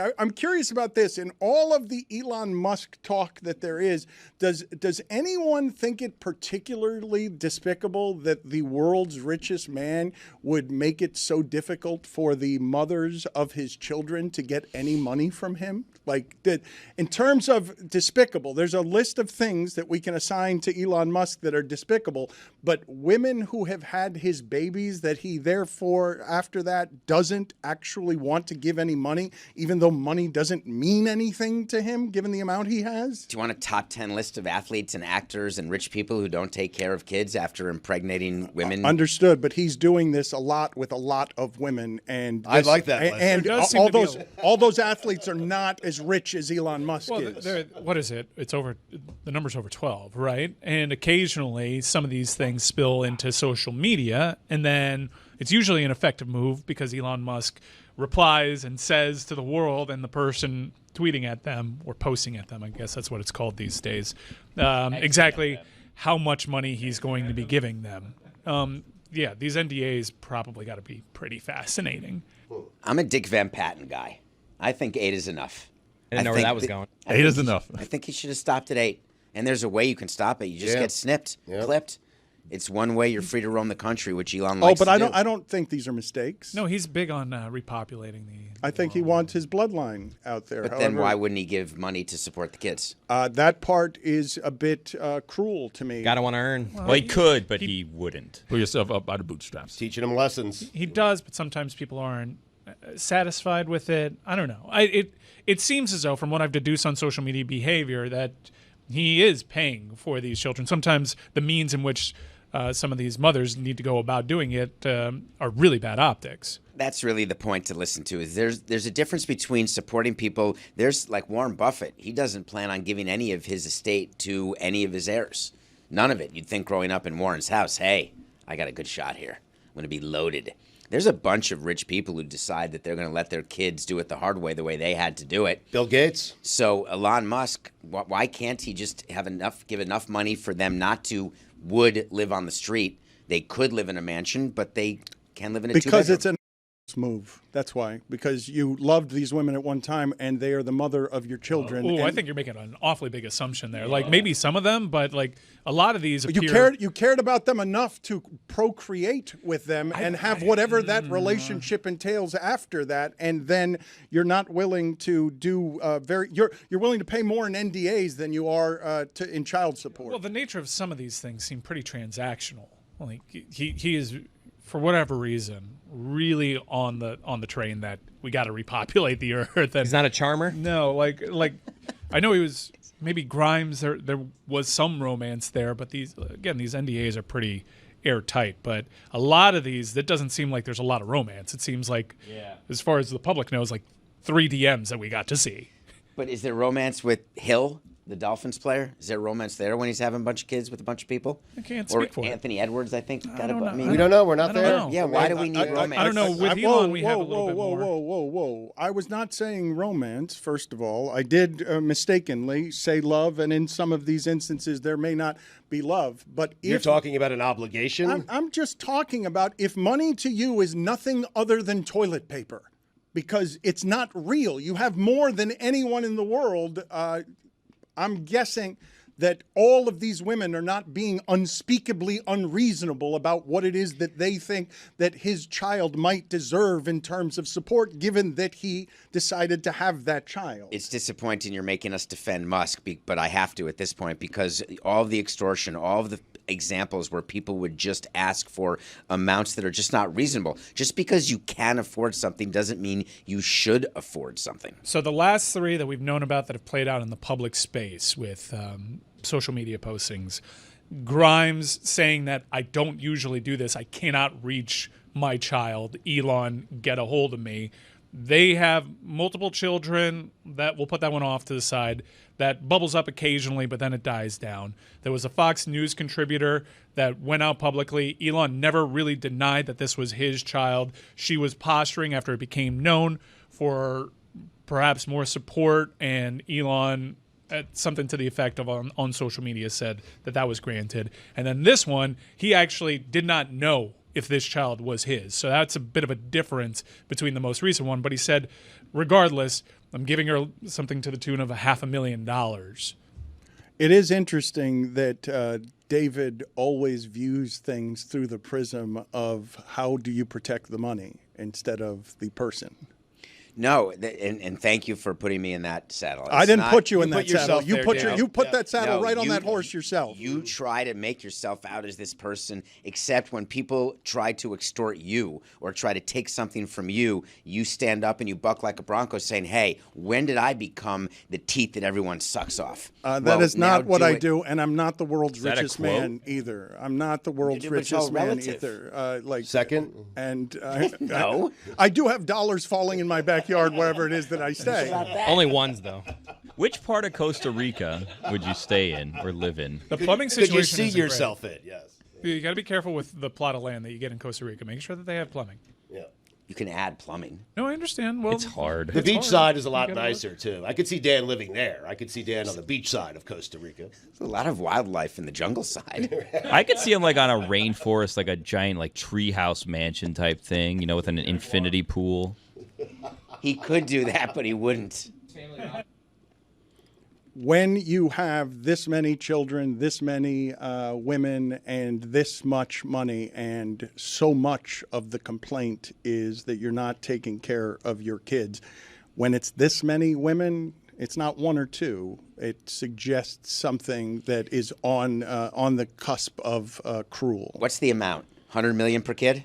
I'm curious about this. In all of the Elon Musk talk that there is, does anyone think it particularly despicable that the world's richest man would make it so difficult for the mothers of his children to get any money from him? Like, in terms of despicable, there's a list of things that we can assign to Elon Musk that are despicable, but women who have had his babies that he therefore, after that, doesn't actually want to give any money, even though money doesn't mean anything to him, given the amount he has? Do you want a top 10 list of athletes and actors and rich people who don't take care of kids after impregnating women? Understood, but he's doing this a lot with a lot of women, and I like that list. And all those athletes are not as rich as Elon Musk is. What is it? The number's over 12, right? And occasionally some of these things spill into social media, and then it's usually an effective move because Elon Musk replies and says to the world and the person tweeting at them or posting at them, I guess that's what it's called these days, exactly how much money he's going to be giving them. Yeah, these NDAs probably got to be pretty fascinating. I'm a Dick Van Patten guy. I think 8 is enough. I didn't know where that was going. 8 is enough. I think he should have stopped at 8. And there's a way you can stop it. You just get snipped, clipped. It's one way you're free to roam the country, which Elon likes to do. I don't think these are mistakes. No, he's big on repopulating I think he wants his bloodline out there. But then why wouldn't he give money to support the kids? That part is a bit cruel to me. Gotta want to earn. Well, he could, but he wouldn't. Pull yourself up by the bootstraps. Teaching him lessons. He does, but sometimes people aren't satisfied with it. I don't know. It seems as though, from what I've deduced on social media behavior, that he is paying for these children. Sometimes the means in which some of these mothers need to go about doing it are really bad optics. That's really the point to listen to. Is there's a difference between supporting people. There's like Warren Buffett. He doesn't plan on giving any of his estate to any of his heirs. None of it. You'd think growing up in Warren's house, hey, I got a good shot here. I'm going to be loaded. There's a bunch of rich people who decide that they're going to let their kids do it the hard way, the way they had to do it. Bill Gates. So Elon Musk, why can't he just give enough money for them not to live on the street? They could live in a mansion, but they can live in a two-bedroom. Because it's a move. That's why. Because you loved these women at one time, and they are the mother of your children. Oh, I think you're making an awfully big assumption there. Like maybe some of them, but like a lot of these appear... You cared about them enough to procreate with them and have whatever that relationship entails after that, and then you're not willing to do you're willing to pay more in NDAs than you are in child support. Well, the nature of some of these things seem pretty transactional. Like he is, for whatever reason, really on the train that we got to repopulate the earth. And he's not a charmer? No, like I know he was maybe Grimes. There was some romance there, but these NDAs are pretty airtight. But a lot of these, that doesn't seem like there's a lot of romance. It seems like, as far as the public knows, like 3 DMs that we got to see. But is there romance with Hill, the Dolphins player? Is there romance there when he's having a bunch of kids with a bunch of people? I can't speak for Anthony Edwards, I think. We don't know. We're not there. Yeah, why do we need romance? I don't know. With Elon, we have a little bit more. Whoa. I was not saying romance, first of all. I did mistakenly say love, and in some of these instances, there may not be love. But You're talking about an obligation? I'm just talking about if money to you is nothing other than toilet paper, because it's not real. You have more than anyone in the world. I'm guessing that all of these women are not being unspeakably unreasonable about what it is that they think that his child might deserve in terms of support, given that he decided to have that child. It's disappointing you're making us defend Musk, but I have to at this point, because all of the extortion, all of the examples where people would just ask for amounts that are just not reasonable. Just because you can afford something doesn't mean you should afford something. So the last 3 that we've known about that have played out in the public space with social media postings, Grimes saying that I don't usually do this, I cannot reach my child, Elon, get a hold of me. They have multiple children. That we'll put that one off to the side. That bubbles up occasionally, but then it dies down. There was a Fox News contributor that went out publicly. Elon never really denied that this was his child. She was posturing after it became known for perhaps more support, and Elon, something to the effect of on social media, said that was granted. And then this one, he actually did not know if this child was his. So that's a bit of a difference between the most recent one. But he said, regardless, I'm giving her something to the tune of $500,000. It is interesting that David always views things through the prism of how do you protect the money instead of the person. No, and thank you for putting me in that saddle. I didn't put you in put that saddle. yourself there, Dale. You put that saddle No, right on you- that horse yourself. You try to make yourself out as this person, except when people try to extort you or try to take something from you, you stand up and you buck like a bronco saying, hey, when did I become the teeth that everyone sucks off? That is not what I it. do, and I'm not the world's that a richest quote? man either. I'm not the world's But it's all richest man relative. either. Second? And No. I do have dollars falling in my backyard wherever it is that I stay. Only ones, though. Which part of Costa Rica would you stay in or live in? The plumbing Could situation you see isn't great. yourself in? Yes. You got to be careful with the plot of land that you get in Costa Rica. Make sure that they have plumbing. Yeah. You can add plumbing. No, I understand. Well, It's hard. The beach hard. side is a lot You gotta nicer, too. I could see Dan living there. I could see Dan on the beach side of Costa Rica. There's a lot of wildlife in the jungle side. I could see him like on a rainforest, like a giant like treehouse mansion type thing, with an infinity pool. He could do that, but he wouldn't. When you have this many children, this many women, and this much money, and so much of the complaint is that you're not taking care of your kids, when it's this many women, it's not one or two. It suggests something that is on the cusp of cruel. What's the amount? 100 million per kid?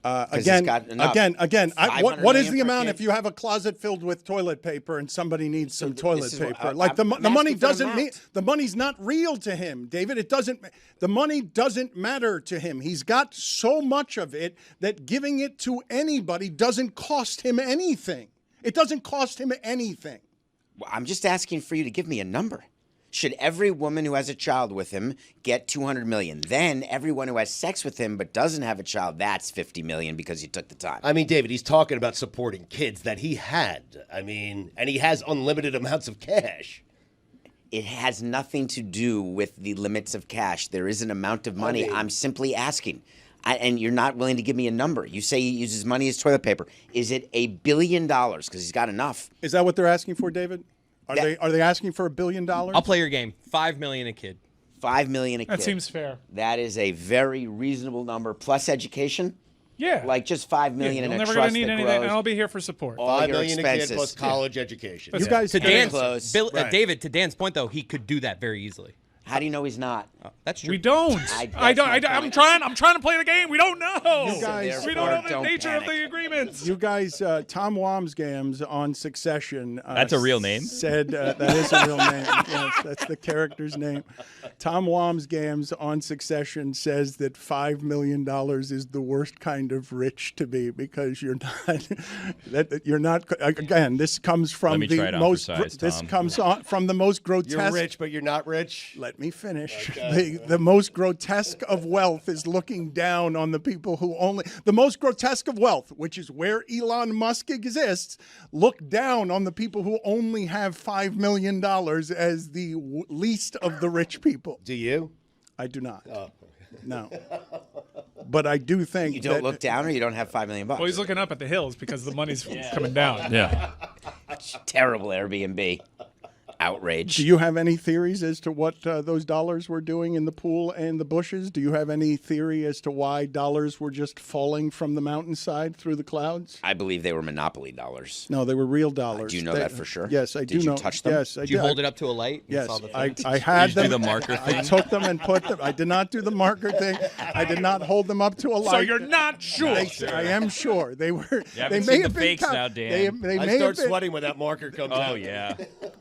Again, he's got enough. What is 500 the million per amount kid? if you have a closet filled with toilet paper and somebody needs some toilet this is paper? what- Like the I'm money asking for doesn't mean amount. the money's not real to him, David. It doesn't. The money doesn't matter to him. He's got so much of it that giving it to anybody doesn't cost him anything. It doesn't cost him anything. Well, I'm just asking for you to give me a number. Should every woman who has a child with him get 200 million? Then everyone who has sex with him but doesn't have a child, that's 50 million because you took the time. I mean, David, he's talking about supporting kids that he had. I mean, and he has unlimited amounts of cash. It has nothing to do with the limits of cash. There is an amount of money. mean- I'm simply asking. And you're not willing to give me a number. You say he uses money as toilet paper. Is it $1 billion? Because he's got enough. Is that what they're asking for, David? Are they asking for $1 billion? I'll play your game. $5 million a kid. 5 million a kid. that seems fair. That is a very reasonable number. Plus education, Yeah. like just 5 million you're in a never trust gonna need that anything, and grows. I'll be here for support. All $5 your million a expenses. kid plus college education. You guys, To Very Dan's, close. Right. David, to Dan's point, though, he could do that very easily. How do you know he's not? That's true. We don't. That's I don't. my I'm point. trying. I'm trying to play the game. We don't know. You guys- we don't know the Don't nature of panic. the agreements. You guys, Tom Wamsgams on Succession. That's a real name? Said that is a real name. Yes, that's the character's name. Tom Wamsgams on Succession says that $5 million is the worst kind of rich to be because you're not. that you're not. Again, this comes from Let me try the it on most. for size, This Tom. comes on from the most grotesque. You're rich, but you're not rich. Let me finish. The most grotesque of wealth is looking down on the people who only. The most grotesque of wealth, which is where Elon Musk exists, look down on the people who only have $5 million as the least of the rich people. Do you? I do not. No. But I do think You don't that, look down, or you don't have $5 million. Well, he's looking up at the hills because the money's coming down. Yeah. Terrible Airbnb. Outrage. Do you have any theories as to what those dollars were doing in the pool and the bushes? Do you have any theory as to why dollars were just falling from the mountainside through the clouds? I believe they were Monopoly dollars. No, they were real dollars. Do you know They- that for sure? Yes, I do Did you know. touch them? Yes, I Did you did. hold it up to a light? And Yes, saw the I thing? had Did you them. do the marker I thing? took them and put them. I did not do the marker thing. I did not hold them up to a light. So you're not sure. I am sure they were. You They haven't may seen have the been. fakes now, Dan. They I may start have been. sweating when that marker comes out. Oh, yeah.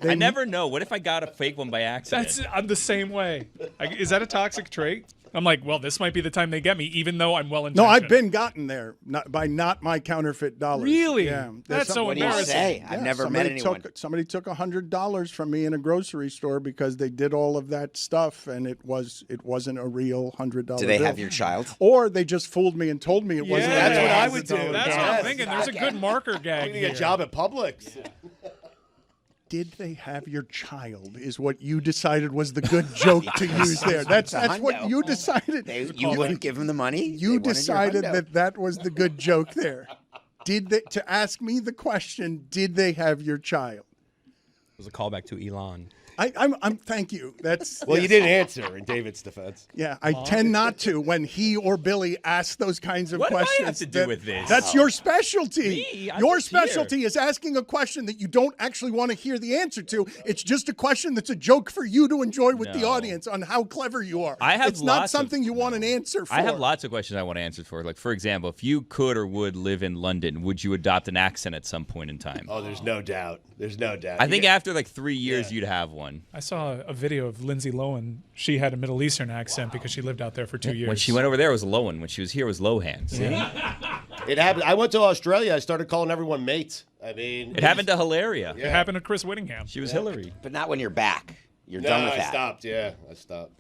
I never know. What if I got a fake one by accident? I'm the same way. Is that a toxic trait? I'm like, well, this might be the time they get me, even though I'm well No, intentioned. I've been gotten there by not my counterfeit dollars. Really? Yeah. That's so What do you embarrassing. say? I've never met anyone. Somebody took $100 from me in a grocery store because they did all of that stuff, and it wasn't a real $100. Do they bill. have your child? Or they just fooled me and told me it wasn't. Yeah, That's what I would do. That's what Yes. I'm thinking. There's a good marker I'm gag getting here. a job at Publix. Did they have your child is what you decided was the good joke to use there. That's what you decided. You wouldn't give him the money? You decided that was the good joke there. To ask me the question, did they have your child? It was a callback to Elon. I'm thank you. That's Well, yes. you didn't answer in David's defense. Yeah, I tend not to when he or Billy ask those kinds of What do I have questions. to do with this? That's your specialty. Me? I'm Your just here. specialty is asking a question that you don't actually want to hear the answer to. It's just a question that's a joke for you to enjoy with the No. audience on how clever you are. I have it's not lots of- something you want an answer for. I have lots of questions I want answers for. Like, for example, if you could or would live in London, would you adopt an accent at some point in time? Oh, there's no doubt. There's no doubt. I think after like 3 years, you'd have one. I saw a video of Lindsay Lohan. She had a Middle Eastern accent because she lived out there for 2 years. When she went over there, it was Lohan. When she was here, it was Lohan. See? It happened. I went to Australia. I started calling everyone mate. I mean, It happened to Hilaria. It happened to Chris Whittingham. She was Hillary. But not when you're back. You're No, done with I that. stopped. Yeah, I stopped.